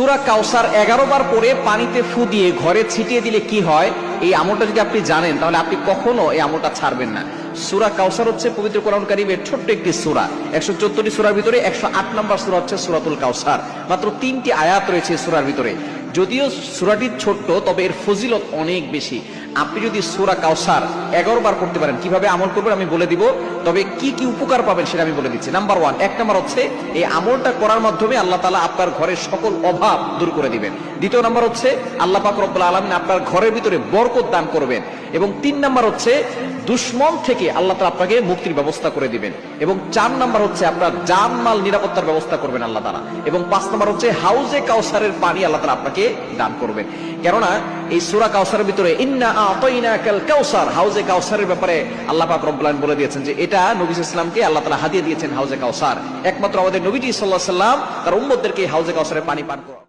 সূরা কাউসার 11 বার পরে পানিতে ফু দিয়ে ঘরে ছিটিয়ে দিলে কি হয়, এই আমলটা যদি আপনি জানেন তাহলে আপনি কখনো এই আমলটা ছাড়বেন না। সূরা কাউসার হচ্ছে পবিত্র কোরআন কারীমের ছোট্ট একটি সূরা। 114টি সূরার ভিতরে 108 নম্বর সূরা হচ্ছে সূরাতুল কাউসার। মাত্র 3টি আয়াত রয়েছে সূরার ভিতরে। যদিও সূরাটি ছোট্ট, তবে এর ফজিলত অনেক বেশি। আপনি যদি সূরা কাউসার 11 বার পড়তে পারেন, কিভাবে আমল করবেন আমি বলে দিব, তবে কি কি উপকার পাবেন সেটা আমি বলে দিচ্ছি। নাম্বার 1, 1 নাম্বার হচ্ছে এই আমলটা করার মাধ্যমে আল্লাহ তাআলা আপনার ঘরের সকল অভাব দূর করে দিবেন। দ্বিতীয় নাম্বার হচ্ছে আল্লাহ পাক রব্বুল আলামিন আপনার ঘরের ভিতরে বরকত দান করবেন। এবং 3 নাম্বার হচ্ছে দুশমন থেকে আল্লাহ তাআলা আপনাকে মুক্তির ব্যবস্থা করে দিবেন। এবং 4 নাম্বার হচ্ছে আপনার জানমাল নিরাপত্তার ব্যবস্থা করবেন আল্লাহ তাআলা। এবং 5 নাম্বার হচ্ছে হাউজে কাউসারের পানি আল্লাহ তাআলা আপনাকে দান করবেন। কেননা এই সূরা কাউসারের ভিতরে ইন্না আতাইনাকাল কাউসার, হাউজে কাউসারের ব্যাপারে আল্লাহ পাক রব্বুল আলামিন বলে দিয়েছেন যে এটা নবী সাল্লাল্লাহু আলাইহি ওয়াসাল্লামকে আল্লাহ তাআলা হাদিয়া দিয়েছেন হাউজে কাউসার। একমাত্র আমাদের নবীজি সাল্লাল্লাহু আলাইহি ওয়াসাল্লাম তার উম্মতদেরকে হাউজে কাউসারের পানি পান করান।